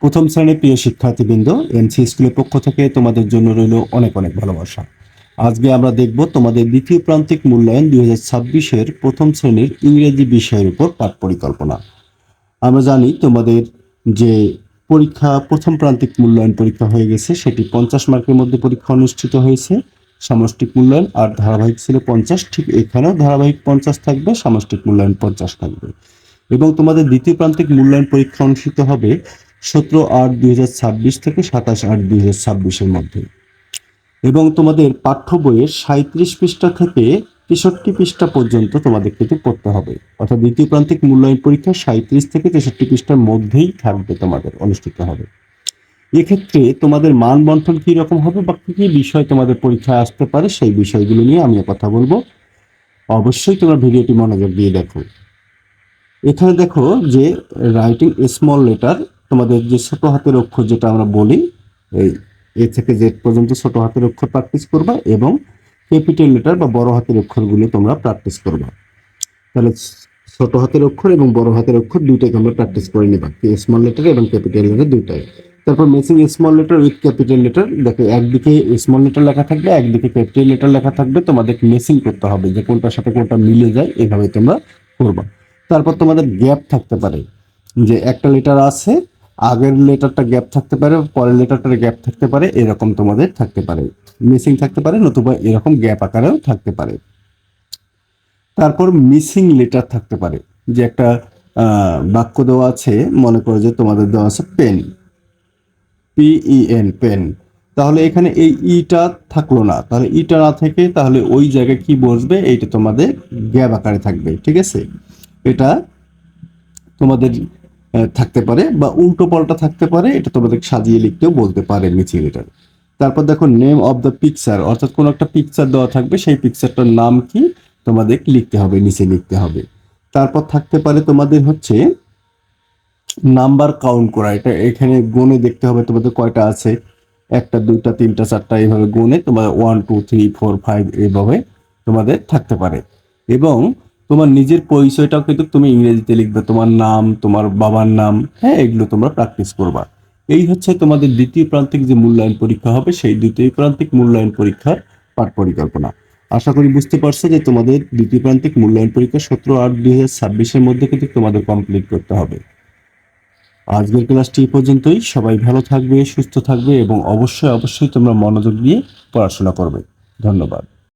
প্রথম শ্রেণীর প্রিয় শিক্ষার্থীবৃন্দ, এমসি স্কুলের পক্ষ থেকে তোমাদের জন্য রইল অনেক অনেক ভালোবাসা। আজকে আমরা দেখব তোমাদের দ্বিতীয় প্রান্তিক মূল্যায়ন 2026-এর প্রথম শ্রেণীর ইংরেজি বিষয়ের উপর পাঠ পরিকল্পনা। আমরা জানি তোমাদের যে পরীক্ষা প্রথম প্রান্তিক মূল্যায়ন পরীক্ষা হয়ে গেছে, সেটি 50 মার্কের মধ্যে পরীক্ষা অনুষ্ঠিত হয়েছে। সামষ্টিক মূল্যায়ন আর ধারাবাহিক ছিল 50, ঠিক এখানেও ধারাবাহিক 50 থাকবে, সামষ্টিক মূল্যায়ন 50 থাকবে। এবং তোমাদের দ্বিতীয় প্রান্তিক মূল্যায়ন পরীক্ষা অনুষ্ঠিত হবে 17/8/2026 থেকে 27/8/2026-এর মধ্যে। এবং তোমাদের পাঠ্য বইয়ের 37 পৃষ্ঠা থেকে 63 পৃষ্ঠা পর্যন্ত তোমাদের কিন্তু পড়তে হবে, অর্থাৎ দ্বিতীয় প্রান্তিক মূল্যায়ন পরীক্ষা 37 থেকে 63 পৃষ্ঠার মধ্যেই থাকবে, তোমাদের অনুষ্ঠিত হবে। এক্ষেত্রে তোমাদের মান বন্টন কি রকম হবে বা কি কি বিষয় তোমাদের পরীক্ষায় আসতে পারে, সেই বিষয়গুলো নিয়ে আমি কথা বলবো। অবশ্যই তোমরা ভিডিওটি মনোযোগ দিয়ে দেখো। এখানে দেখো যে রাইটিং স্মল লেটার, তোমাদের যে ছোট হাতের অক্ষর যেটা আমরা বলি, এই এ থেকে জেড পর্যন্ত ছোট হাতের অক্ষর প্র্যাকটিস করবা এবং ক্যাপিটাল লেটার বা বড় হাতের অক্ষরগুলো তোমরা প্র্যাকটিস করবা। তাহলে ছোট হাতের অক্ষর এবং বড় হাতের অক্ষর দুইটাই তোমরা প্র্যাকটিস করে নিবা, স্মল লেটার এবং ক্যাপিটাল লেটার দুইটাই। তারপর messing small letter with capital letter, দেখো একদিকে স্মল লেটার লেখা থাকবে, একদিকে ক্যাপিটাল লেটার লেখা থাকবে, তোমাদের মেসিং করতে হবে যে কোনটার সাথে কোনটা মিলে যায়, এভাবে তোমরা করবা। তারপর তোমাদের গ্যাপ থাকতে পারে, যে একটা লেটার আছে, আগের লেটারটা গ্যাপ থাকতে পারে, পরের লেটারটার গ্যাপ থাকতে পারে, এরকম তোমাদের থাকতে পারে, মিসিং থাকতে পারে, নতুবা এরকম গ্যাপ আকারেও থাকতে পারে। তারপর মিসিং লেটার থাকতে পারে, যে একটা বাক্য দেওয়া আছে, মনে করো যে তোমাদের দেওয়া আছে পেন, PEN, পেন, তাহলে এখানে এই ইটা থাকলো না, তাহলে ইটা না থেকে তাহলে ওই জায়গায় কি বসবে, এইটা তোমাদের গ্যাপ আকারে থাকবে, ঠিক আছে। এটা তোমাদের থাকতে পারে বা উল্টো পাল্টা থাকতে পারে, এটা তোমাদের সাজিয়ে লিখতেও বলতে পারে মিসিং লেটার। তারপর দেখো নেম অফ দ্য পিকচার, অর্থাৎ কোনো একটা পিকচার দেওয়া থাকবে, সেই পিকচারটার নাম কি তোমাদের লিখতে হবে, নিচে লিখতে হবে। তারপর থাকতে পারে তোমাদের হচ্ছে নাম্বার কাউন্ট করা, এটা এখানে গুণে দেখতে হবে তোমাদের কয়টা আছে, 1টা 2টা 3টা 4টা, এইভাবে গুণে তোমার 1 2 3 4 5 এইভাবে তোমাদের থাকতে পারে। এবং তোমার নিজের পরিচয়টাও কিন্তু তুমি ইংরেজিতে লিখবে, তোমার নাম, তোমার বাবার নাম, হ্যাঁ, এগুলো তোমরা প্র্যাকটিস করবা। এই হচ্ছে তোমাদের দ্বিতীয় প্রান্তিক যে মূল্যায়ন পরীক্ষা হবে, সেই দ্বিতীয় প্রান্তিক মূল্যায়ন পরীক্ষার পাঠ পরিকল্পনা। আশা করি বুঝতে পারছো যে তোমাদের দ্বিতীয় প্রান্তিক মূল্যায়ন পরীক্ষা 17/8/2026-এর মধ্যে কিন্তু তোমাদের কমপ্লিট করতে হবে। আজকের ক্লাসটি এই পর্যন্তই। সবাই ভালো থাকবে, সুস্থ থাকবে এবং অবশ্যই অবশ্যই তোমরা মনোযোগ দিয়ে পড়াশোনা করবে। ধন্যবাদ।